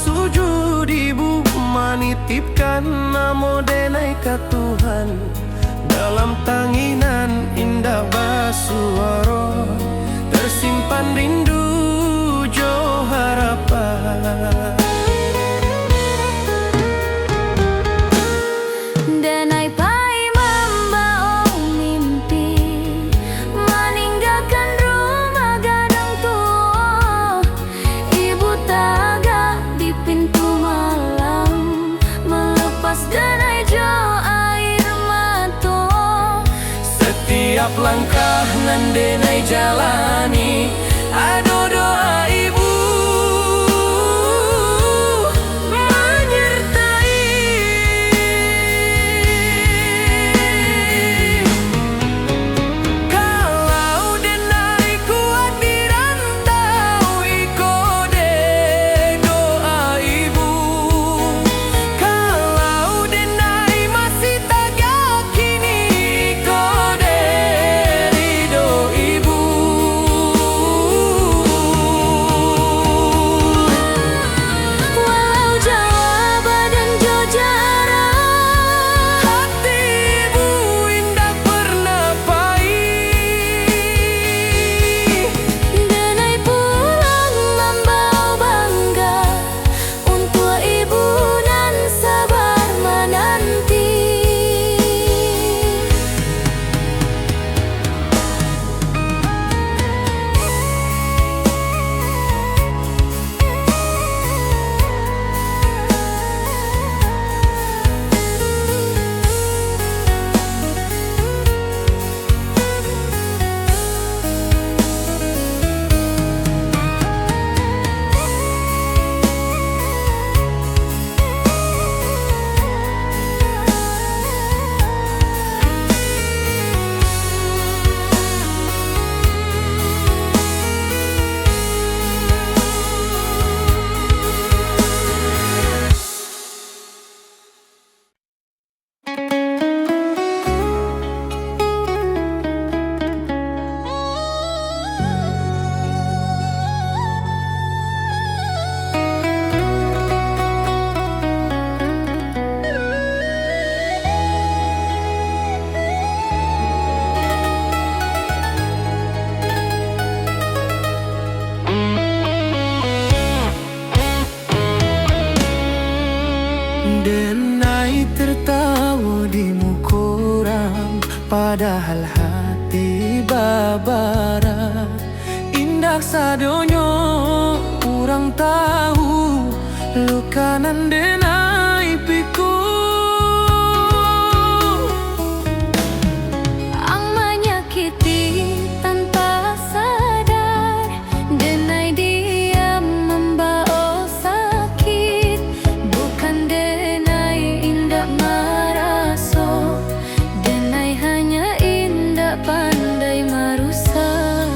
sujud ibu menitipkan namo denai ka Tuhan. Dalam tanginan indah basuara tersimpan rindu jo harapan. Denai pai membawa mimpi meninggalkan rumah gadang tua. Ibu tagak di pintu malam melepas denai jo air mata. Setiap langkah nan denai jalani ada doa ibu menyertai. Kalau denai kuat di rantau iko de doa ibu. Kalau denai masih tak yakini iko de ridho ibu. Walau jauh badan jo jarak, Hati ibu indah pernah pahit. denai pulang membawa bangga untuk ibu dan sabar menanti. Denai tertawa di mukoram, padahal hati babara. Indah sadonyo kurang tahu luka nan denai piku. Ang menyakiti tanpa sadar, denai diam membawa sakit. Bukan denai indah maraso, denai hanya indah pandai merusak.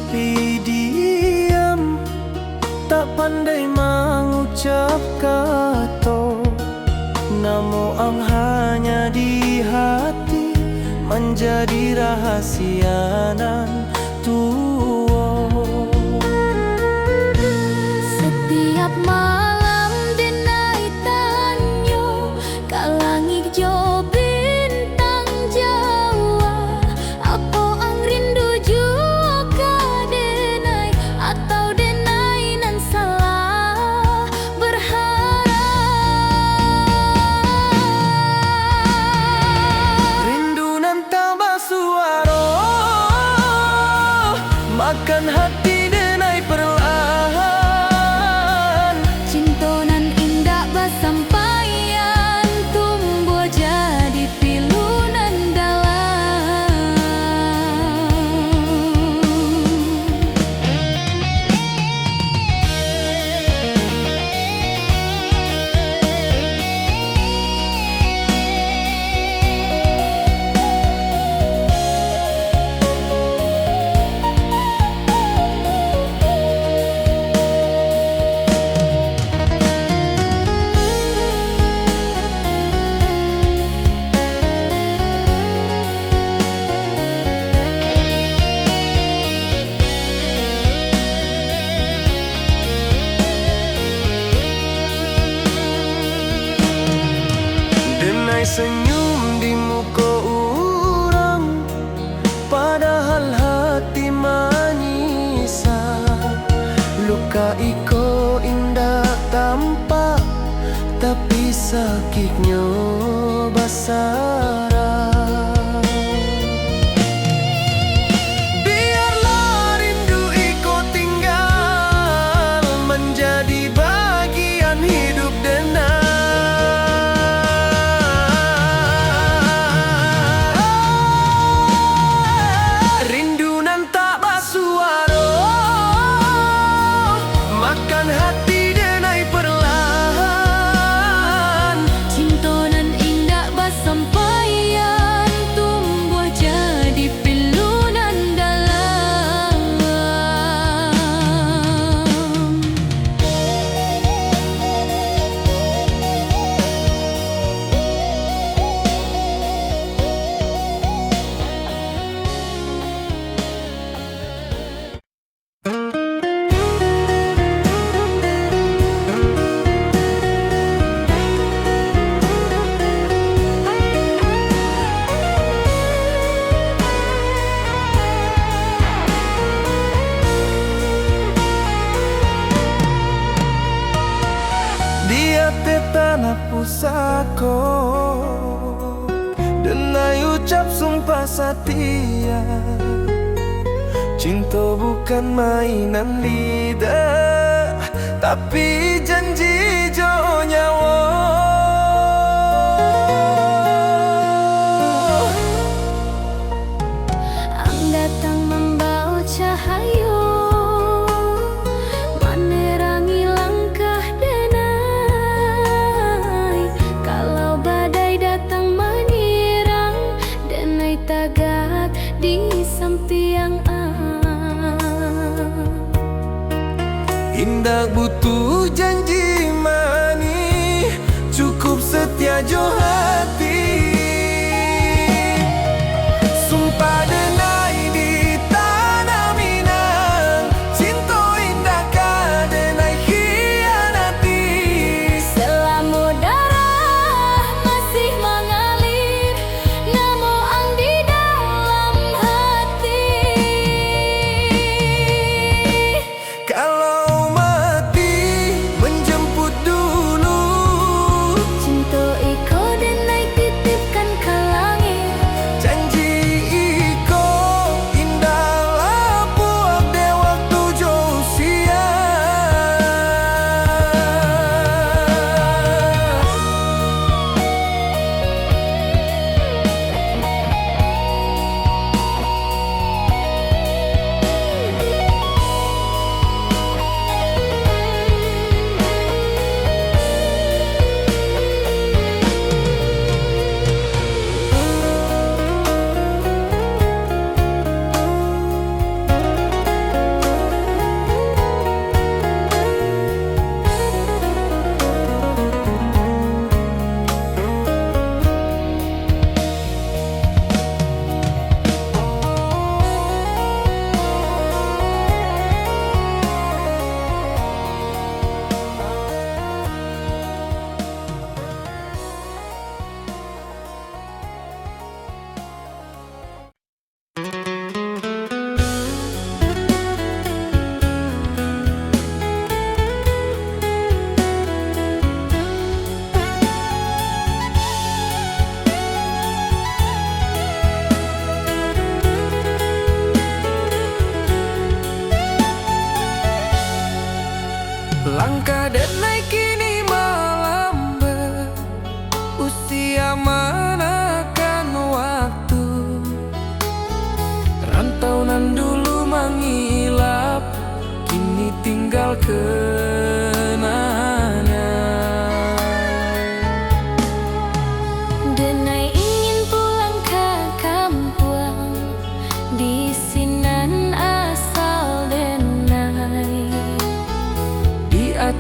Tapi diam, tak pandai mengucap kata. Namo ang hanya di hati, menjadi rahasia nan tua. Setiap malam denai tanyo kalangi jo bintang Jawa. Apa ang rindu jua ka denai atau denai nan salah berharap. Rindu nan tambah suara, makan hati denai perlahan. Cinta nan indah basampaian tumbuh jadi pilu nan dalam. Denai senyum di muka orang, padahal hati menyisap. Luka iko indah tampak, tapi sakitnya basara. Biarlah rindu iko tinggal, menjadi bagian hidup denai. Rindu nan tak bersuara, makan hati denai perlahan. Cinta nan indah basampaian tumbuh jadi pilu nan dalam. Dia te tanah pusako, denai ucap sumpah setia. Cinta bukan mainan lidah, tapi janji jo nyawa. Ang datang membawa cahaya, menerangi langkah denai. Kalau badai datang menyerang, denai tagak di samping Indah butuh janji mani, cukup setia jo hati. Sumpah denai di tanah Minang, cinta indah ka denai khianati. selama darah masih mengalir, namo ang di dalam hati. Kalau mati menjemput dulu, Cinta iko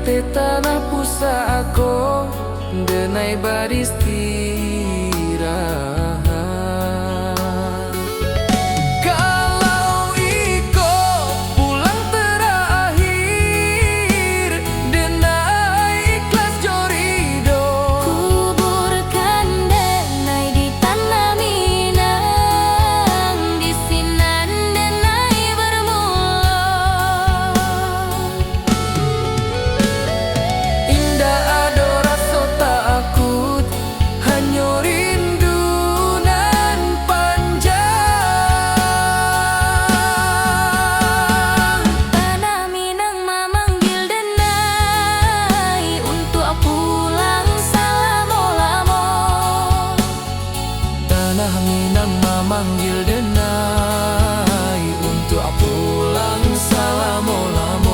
te tanah pusa aku denai beristirahat. Kalau iko pulang terakhir denai ikhlas jorido, kuburkan denai di tanah Minang, di sinan denai bermula. indah ado rasa takut hanya rindu nan panjang. Tanah Minang memanggil denai untuk pulang selama-lama. Tanah Minang memanggil denai untuk pulang selama-lama.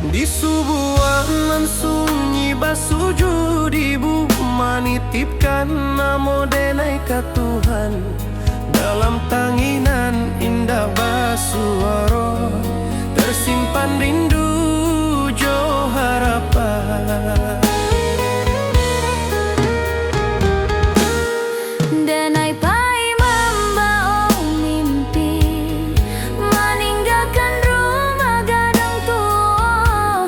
Di subuhan sunyi basujud ibu menitipkan namo denai ka Tuhan. Dalam tanginan indah basuaro tersimpan rindu jo harapan. Denai pai membawa mimpi meninggalkan rumah gadang tua.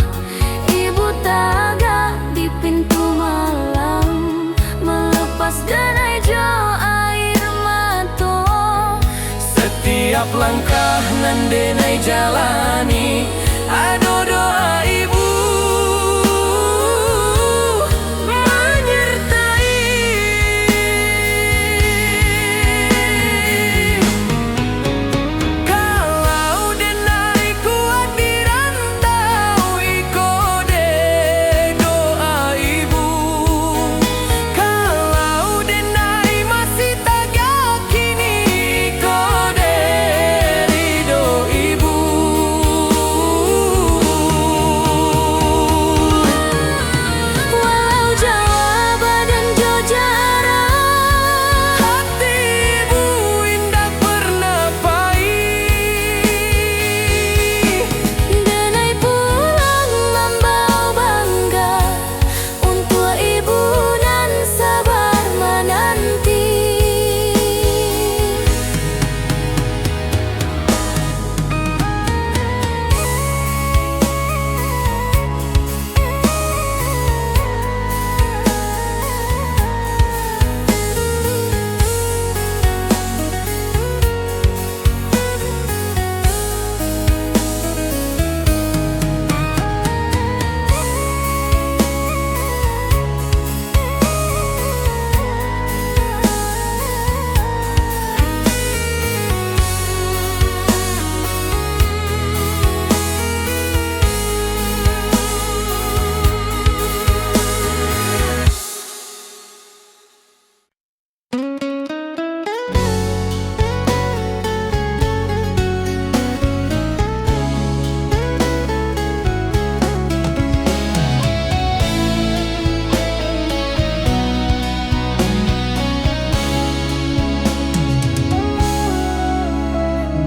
Ibu taga di pintu malam melepas denai jo air mata. Setiap langkah nan denai jalani ado doa ibu menyertai. Kalau denai kuat di rantau iko de doa ibu. Kalau denai masih tagak kini iko de ridho ibu. Walau jauh badan jo jarak, Hati ibu indah pernah pahit. denai pulang membawa bangga untuk ibu dan sabar menanti.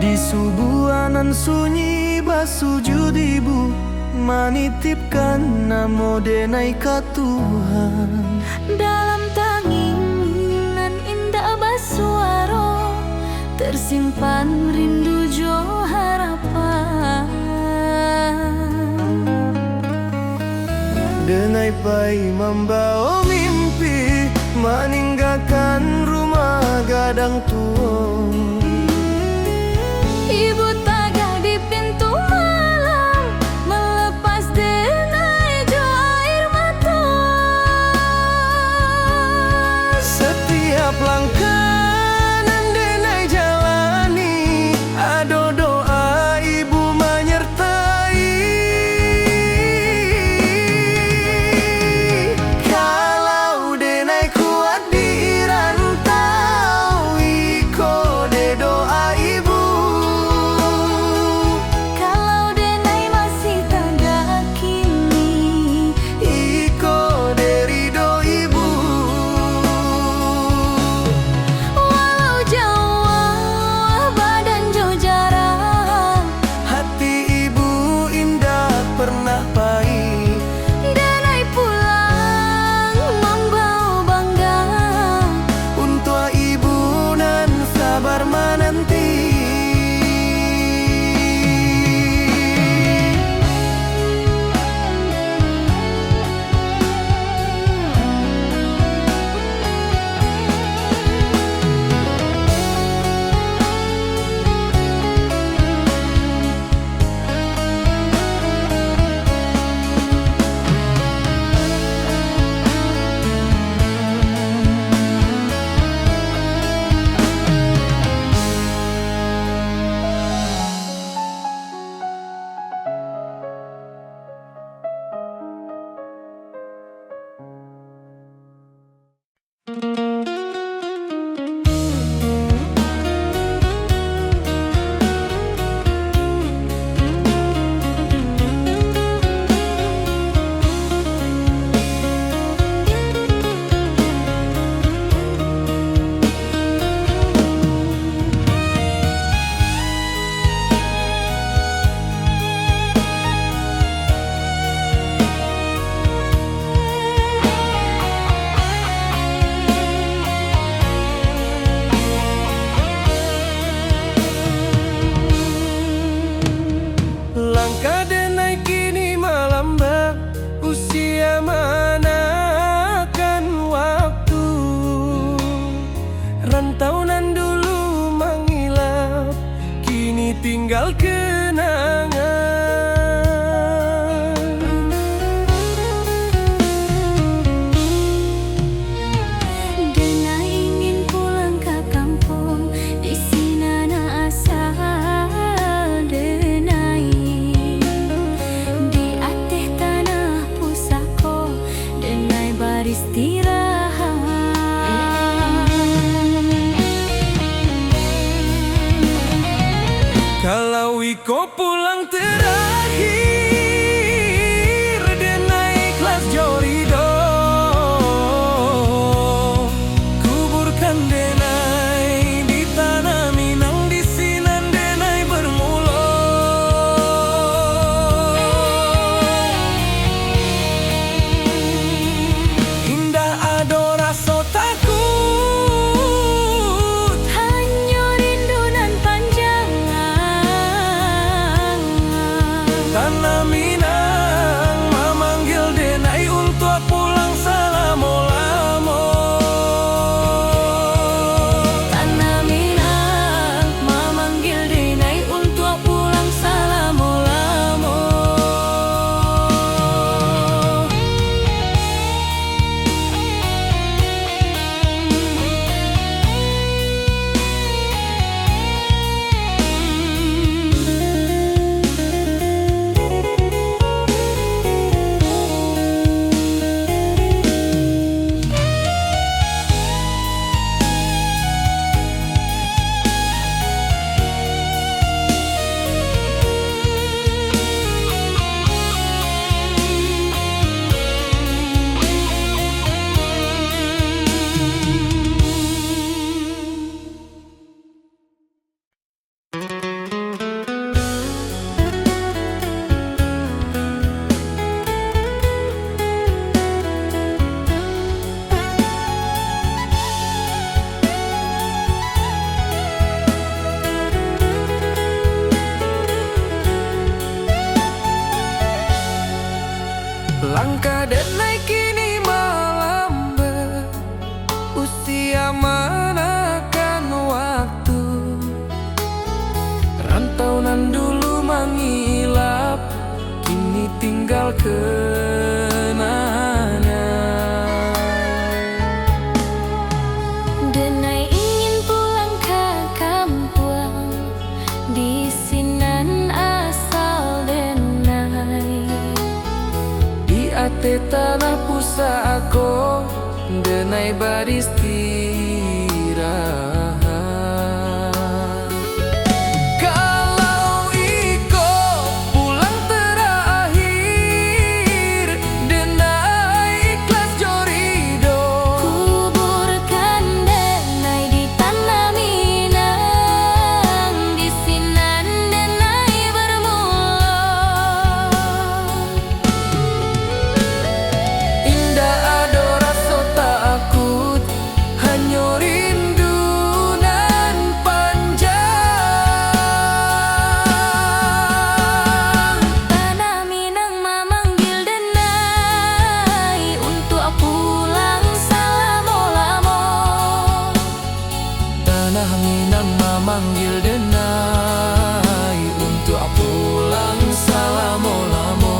Di subuhanan sunyi basujud ibu menitipkan namo denai ka Tuhan. Dalam tanginan indah basuaro tersimpan rindu jo harapan. Denai pai membawa mimpi meninggalkan rumah gadang tua. Ibu taga di pintu malam melepas denai jo air mata. Langkah denai kini melambat, usia manakan waktu. Rantau nan dulu mengilap, kini tinggal kenangan. Denai ingin pulang ke kampung, di sinan asal denai. Di ate tanah pusako, denai beristirahat. Kalau iko pulang terakhir, denai ikhlas jorido. Kuburkan denai di tanah Minang, di sinan denai bermula. Indah ado rasa takut, hanya rindu nan panjang. Tanah Minang memanggil denai untuk pulang salamo-lamo. Tanah Minang memanggil denai untuk pulang salamo-lamo.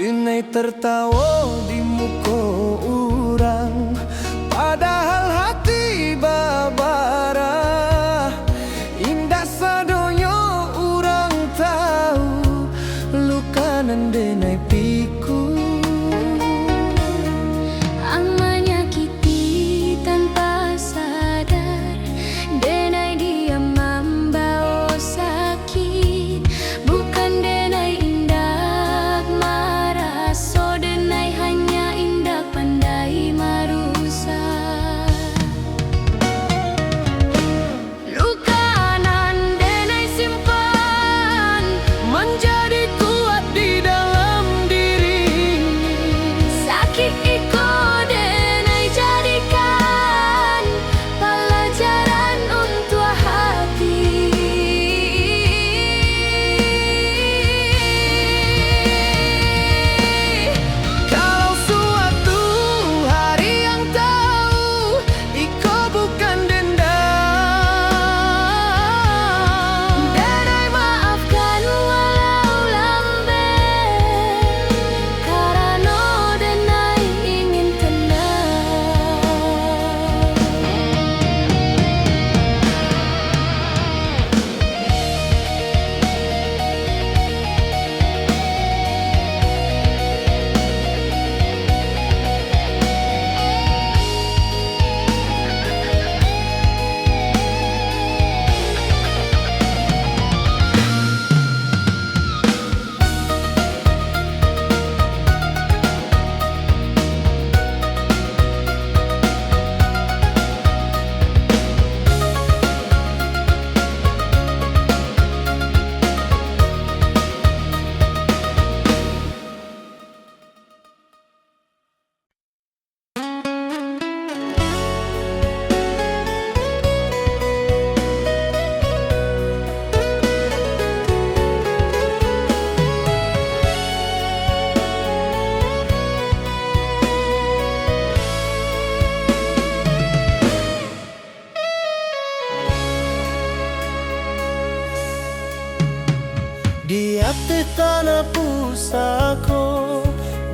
Denai tertawa di muka orang, padahal hati babara. Indah sadonya orang tahu, luka nan denai pikul. Ang menyakiti tanpa sadar, denai diam membawa sakit. Bukan denai indah marah, so denai hanya indah pandai marusak. Luka nan denai simpan menjadi kuat di dalam diri. Sakit iko denai jadikan pelajaran untuk hati. Kalau suatu hari yang tahu, iko bukan dendam. Denai maafkan walau lambat, karena denai ingin tenang. Di ate tanah pusako,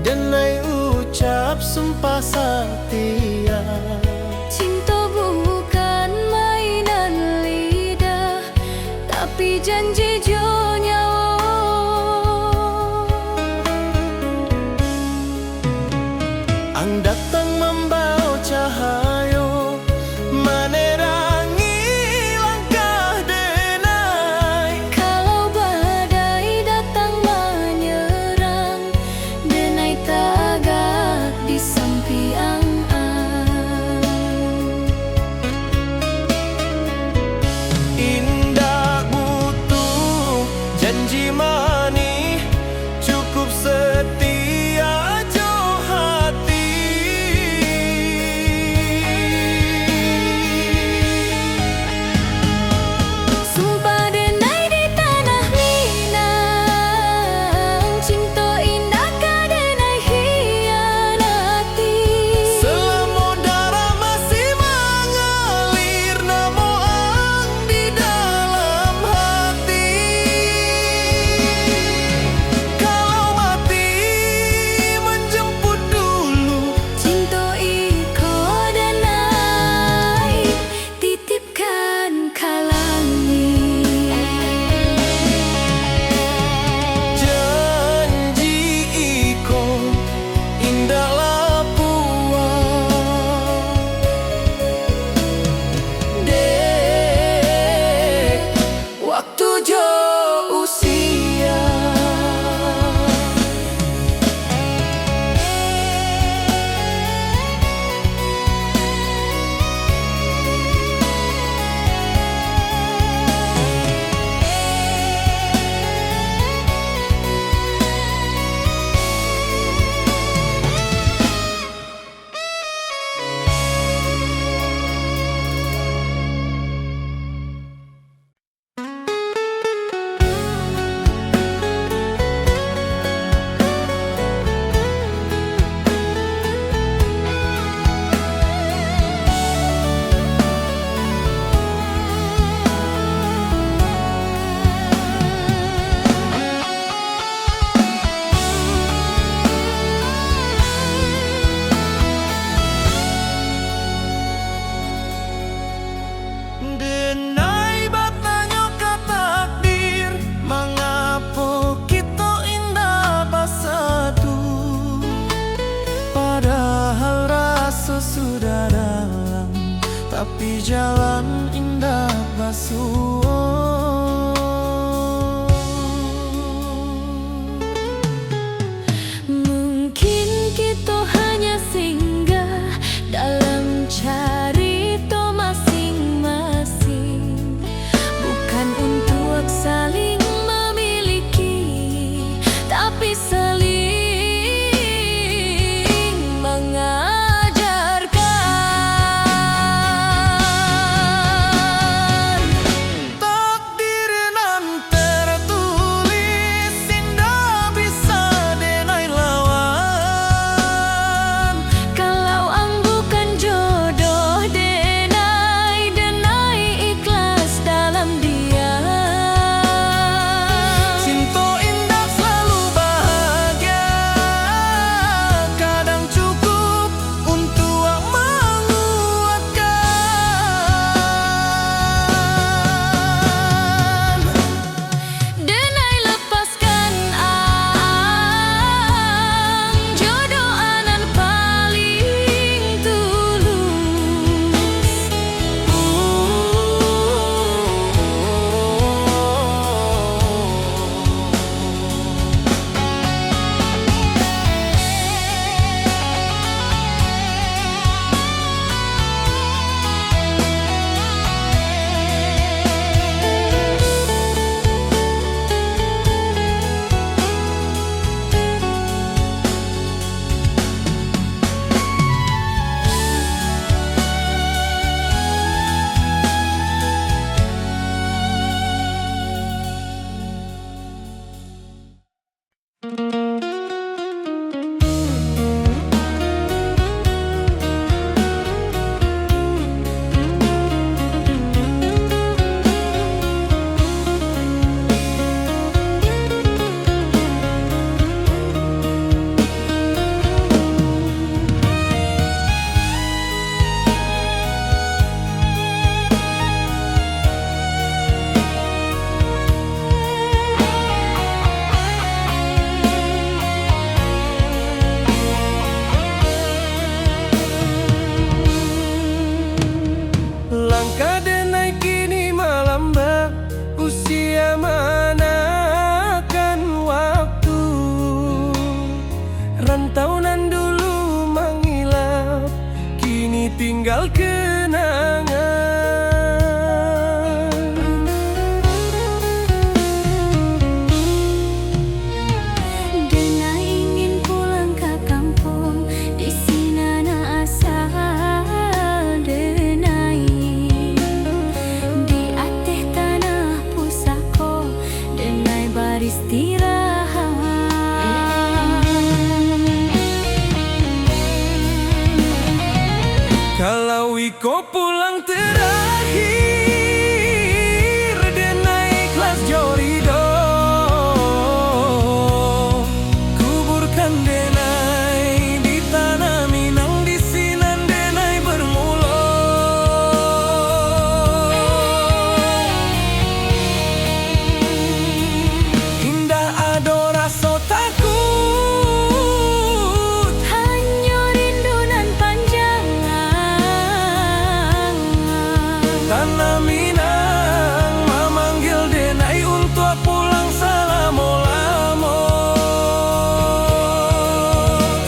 denai ucap sumpah setia. Cinta bukan mainan lidah, tapi janji jo nyawa. Ang datang membawa cahaya jalan indah basuh. Mungkin kita hanya singgah dalam cerita masing-masing, bukan untuk saling memiliki, tapi saling mengajarkan. Takdir nan tertulis indah bisa denai lawan. Kalau ang bukan jodoh, denai ikhlas dalam dia. Cinta indah selalu bahagia, kadang cukup untuk menguatkan. Denai lepaskan ang jodoh anan paling tulus. Langkah denai kini melambat, usia manakan waktu. Rantauan dulu mengilap, kini tinggal kenangan. Denai ingin pulang ke kampung, di sini na asal denai. Di atas tanah pusako, denai beristirahat. Kalau Iko pulang terakhir, denai ikhlas jorido. Kuburkan denai di tanah Minang, di sinan denai bermula. Indah ado rasa takut, Hanya rindu nan panjang. tanah Minang memanggil denai untuk pulang selama-lama.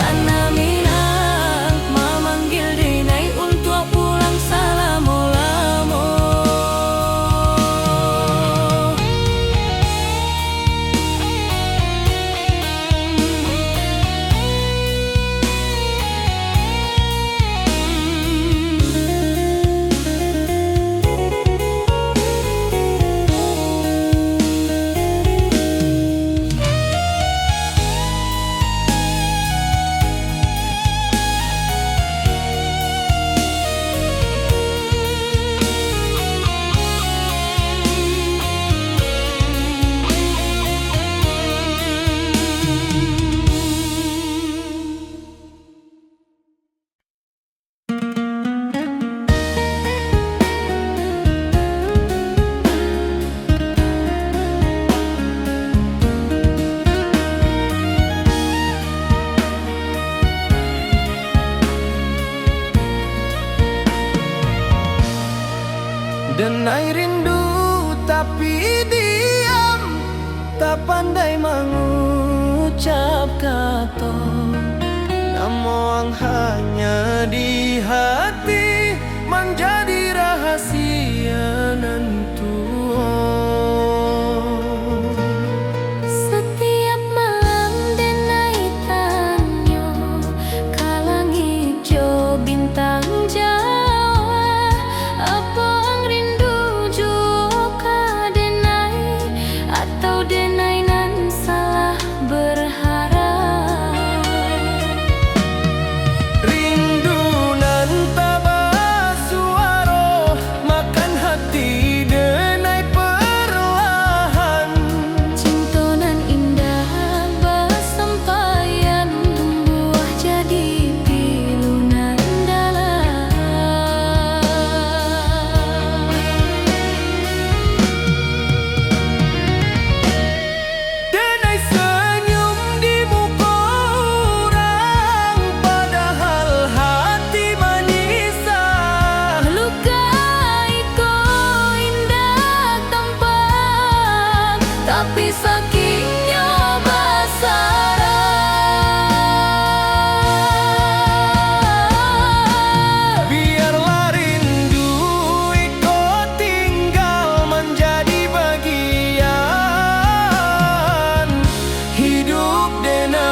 Tanah Minang memanggil denai untuk pulang selama-lama. Denai rindu tapi diam, tak pandai mengucap kata. Namun hanya di hati menjadi rahasia nantu. Setiap malam denai tanyo, kalang hijau bintang Jawa. Apa ang rindu juga denai, atau denai nan salah berharap? Rindu nan tabah suara, makan hati denai perlahan. Cinta nan indah bersampaian, tumbuh jadi pilu nan dalam. Denai senyum di muka orang, padahal hati menyisah. Melukai ko indah tampak, tapi sakitnya basarah. Biarlah rindu ikut tinggal menjadi bagian hidup denai.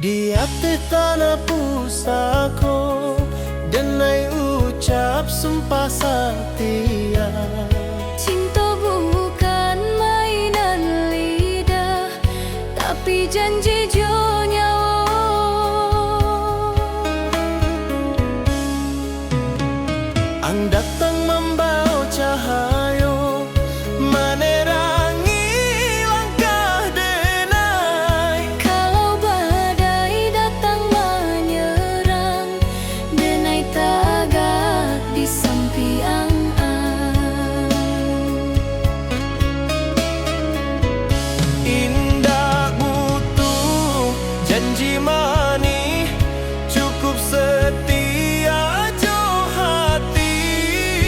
Di hati tanah pusako, denai ucap sumpah setia. Cinta bukan mainan lidah, tapi janji jo nyawa. Ang datang membawa cahayo, menerangi langkah denai. Kalau badai datang menyerang, denai tagak di sampiang. Indah butuh janji mani, cukup setia jo hati.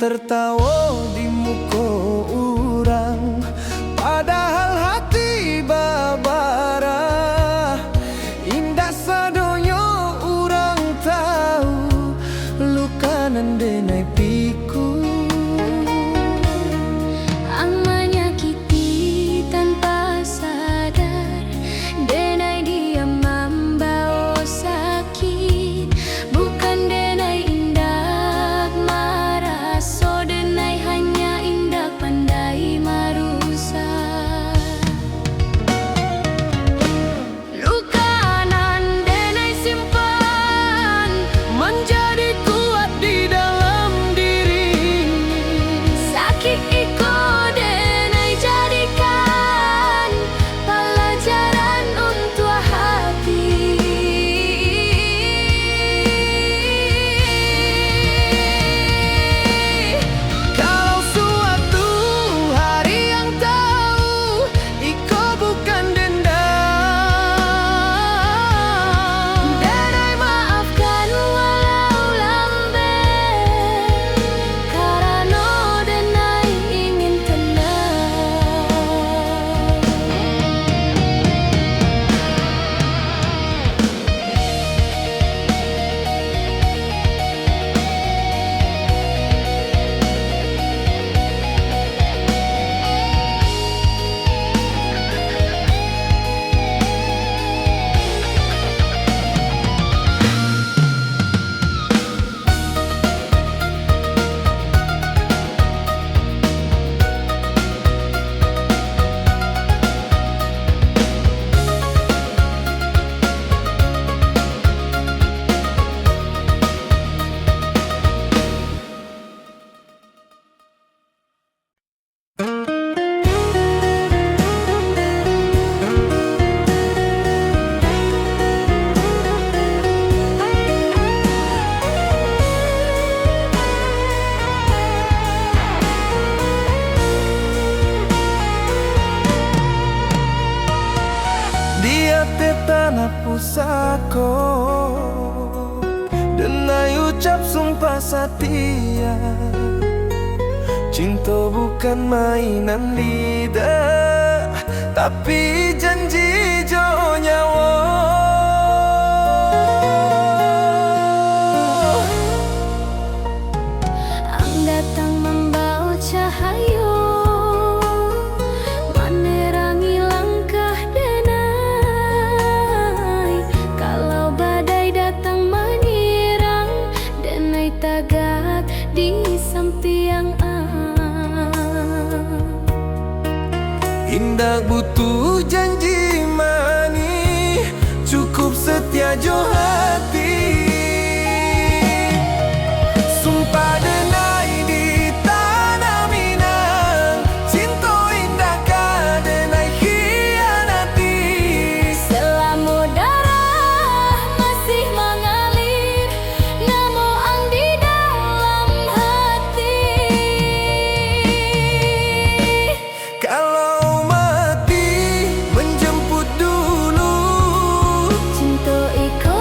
tertawa di muka orang, padahal hati babara. Indah sadonya orang tahu, luka nan denai piku. Ang menyakiti tanpa sadar, denai dia membawa sakit. Bukan denai indah marah, so denai hanya indah pandai marusak. Luka nan denai simpan Menjadi kuat di dalam diri. sakit iko denai jadikan pelajaran untuk hati. Kalau suatu hari yang tahu iko bukan dendam, Denai maafkan walau lambat, karena denai ingin tenang. Dia te tanah pusako, denai ucap sumpah setia. Cinta bukan mainan lidah, tapi janji jo nyawa. Ang datang membawa cahaya, menerangi langkah denai. Kalau badai datang menyerang, denai tagak di samping Indah butuh janji mani, cukup setia jo hati. Sumpah denai di tanah Minang, cinta indah ka denai khianati. selama darah masih mengalir, namo ang di dalam hati. Kalau mati menjemput dulu, Cinta iko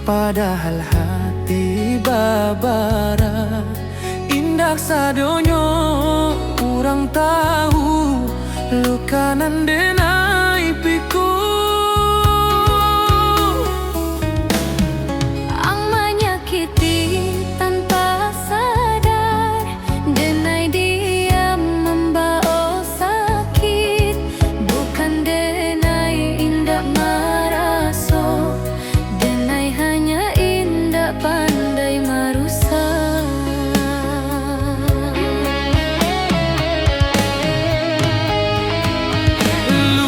Padahal hati babara indak sadonyo urang tahu lukanan denai piku. Ang menyakiti tanpa sadar, denai diam membawa sakit. Bukan denai indak maraso, denai hanya indak pandai marusak.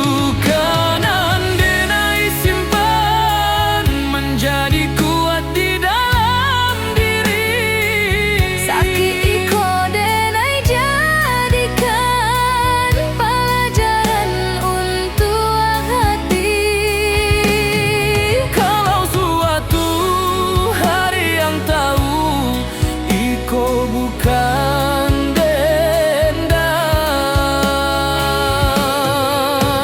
Lukanan denai simpan menjadi kuat di dalam diri. Sakit iko denai jadikan pelajaran untuk hati. Kalau suatu hari yang tahu iko bukan dendam,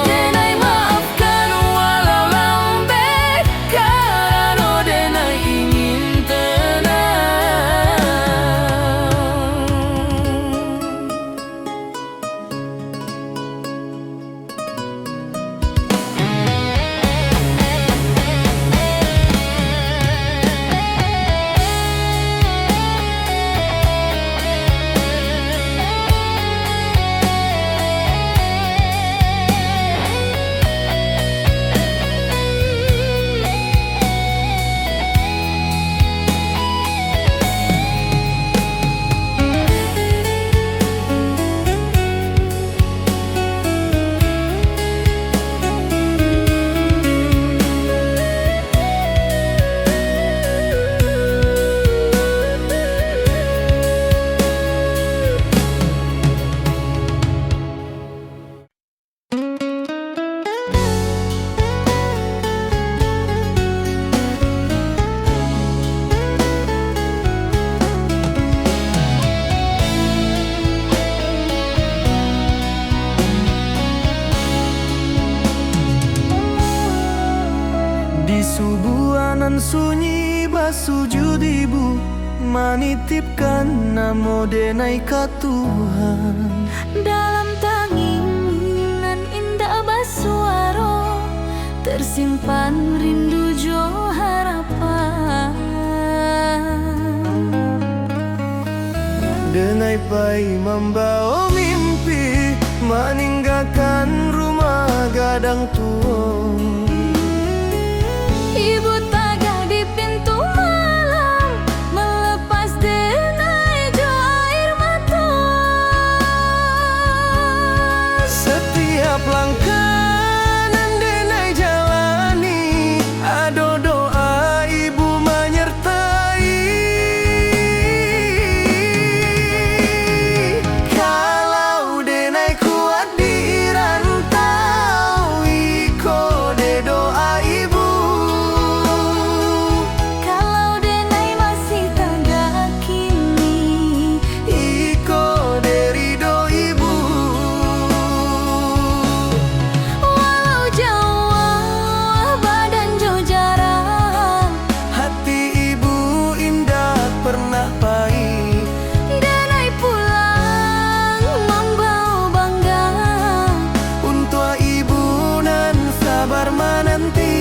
Denai maafkan walau lambat, karena denai ingin tenang. Di subuhanan sunyi basujud ibu manitipkan namo denai ka Tuhan. dalam tanginan indah basuaro, tersimpan rindu jo harapan. Denai pai membawa mimpi meninggalkan rumah gadang tua. Ibu tagah di pintu malam, melepas denai jo air mata. Setiap langkah nan denai jalani, ado doa ibu menyertai. Kalau denai kuat di rantau, iko de doa ibu. Kalau denai masih tagah kini, Iko de ridho ibu. walau jauh badan jo jarang, Hati ibu indah pernah pahit. denai pulang membawa bangga. Untuk ibu nan sabar menanti.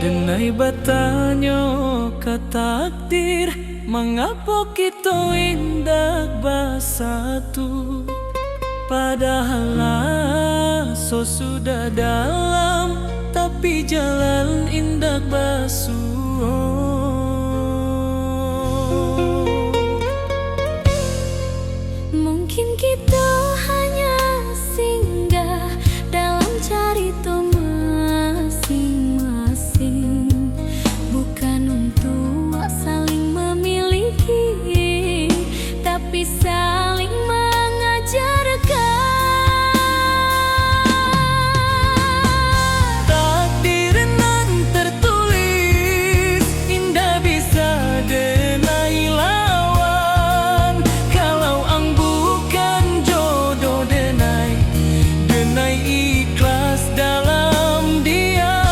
Denai batanyo ke takdir Mengapa kita indak bersatu, padahal so sudah dalam, tapi jalan indak basuh. Mungkin kita hanya singgah dalam cerita masing-masing, bukan untuk saling memiliki, tapi saling mengajarkan. Takdir nan tertulis indah bisa denai lawan, kalau ang bukan jodoh denai, denai ikhlas dalam dia.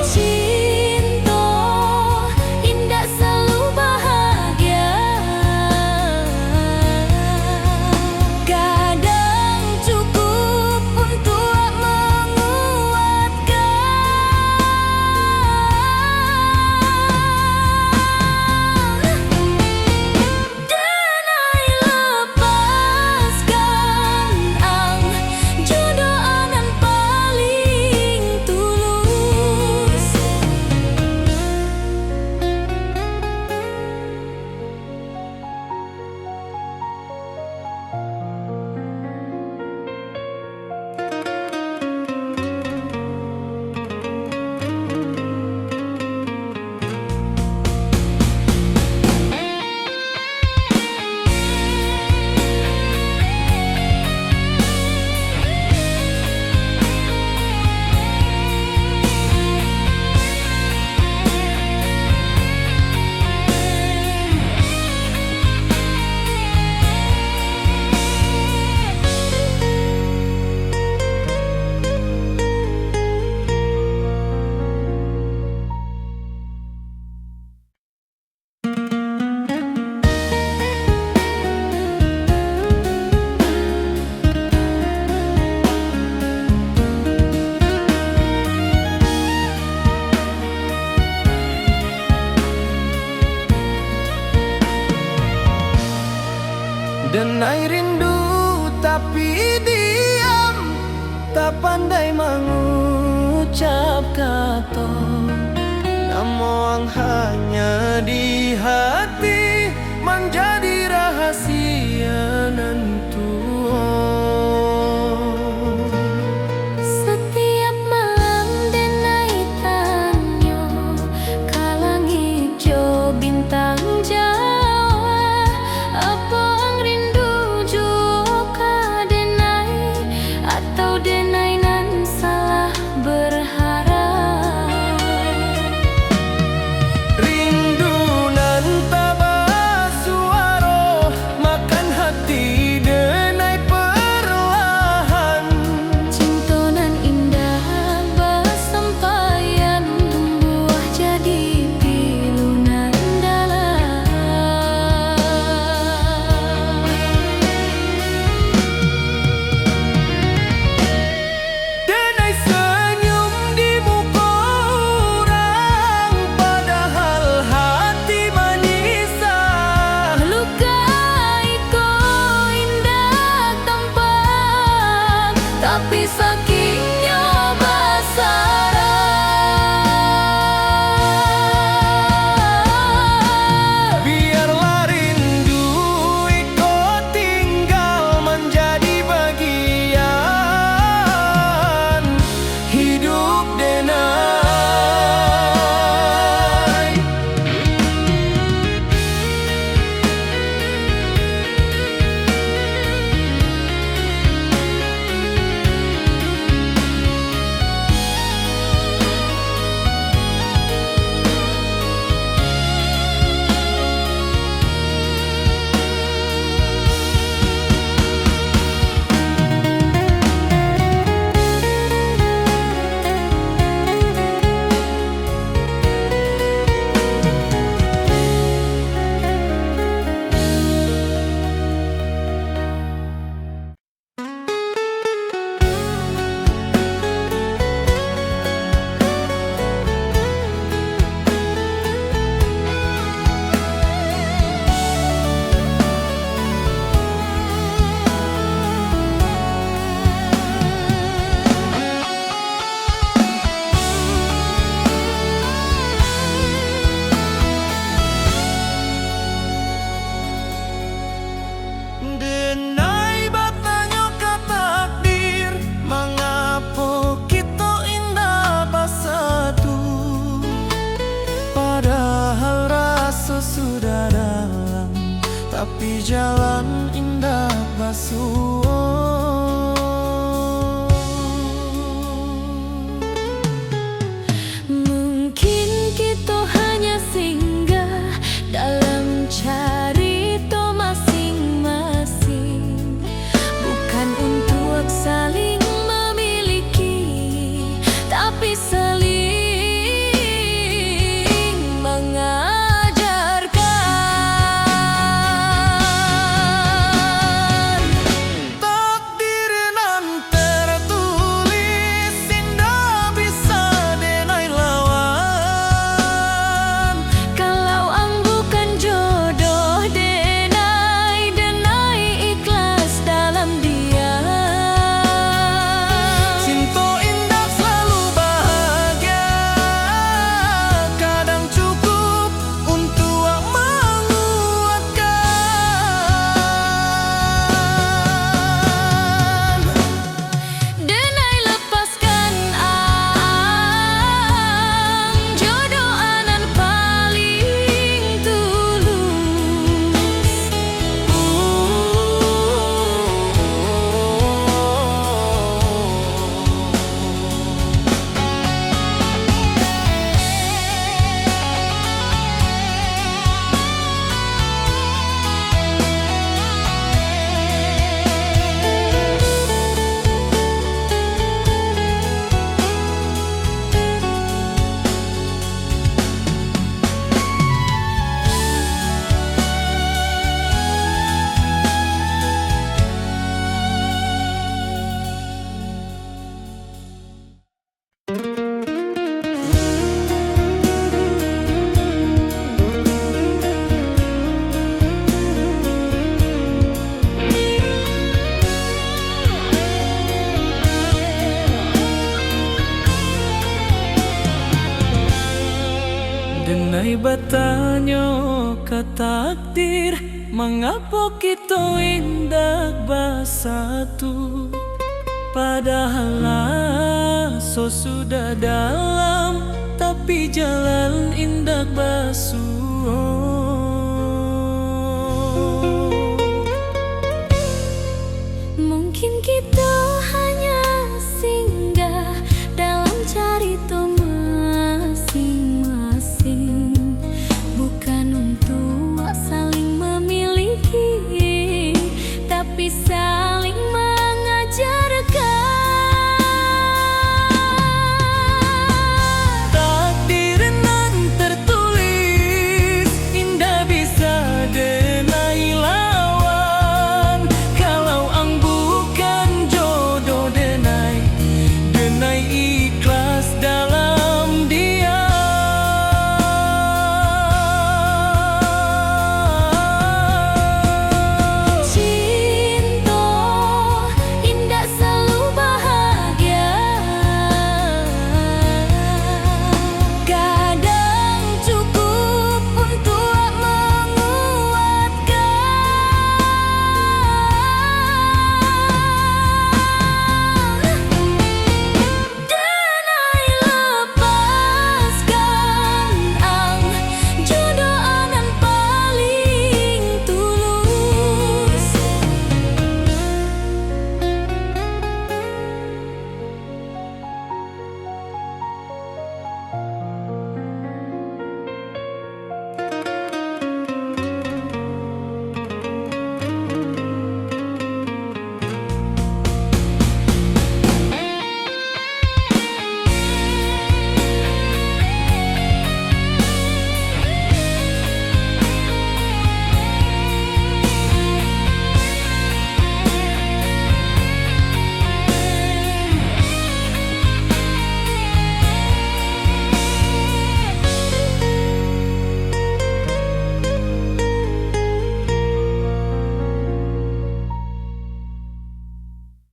Cinta indah selalu bahagia, kadang cukup untuk menguatkan. Denai lepaskan ang jodoh anan paling tulus. Denai rindu tapi diam, tak pandai mengucap kata. Namun hanya di hati menjadi rahasia nantu. Setiap malam denai tanya, kalang hijau bintang Jawa, apa ang rindu juga denai, atau denai nan salah berharap. Rindu nan jalan indah basuh. Mungkin kita hanya singgah dalam carita masing-masing, bukan untuk saling memiliki, tapi saling mengajarkan. Takdir nan tertulis indah bisa denai lawan. Kalau ang bukan jodoh, denai ikhlas dalam dia. Cinta indah selalu bahagia, kadang cukup untuk menguatkan. Denai lepaskan ang jodoh anan paling tulus. Denai bertanya ke takdir, mengapa kita indah bersatu? Padahal so sudah dalam, tapi jalan indah basuh.